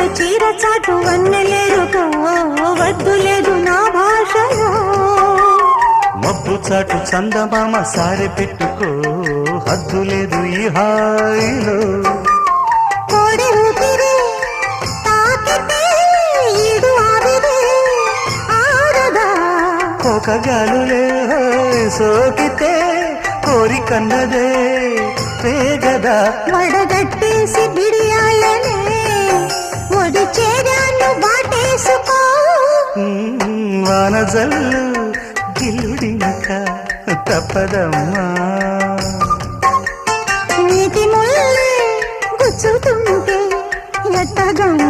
మల్లెలు చీర చాటు వన్నెలేరుకో వద్దు లేదు నా భాషలో మబ్బు చాటు చందమామ సారె పెట్టుకో హద్దు లేదు ఈ హాయిలో కోడి ఊపిరి తాకితే ఈడు ఆవిరి ఆడదా ఒక గాలులే సోకితే కోరికన్నదే పేగదా వడగట్టేసి బిడియాలనే ఒడి చేరాను బాటేసుకో వానజల్లు గిల్లుడినక తప్పదమ్మా నీటి ముల్లే గుచ్చుతుంటే ఎట్టగమ్మా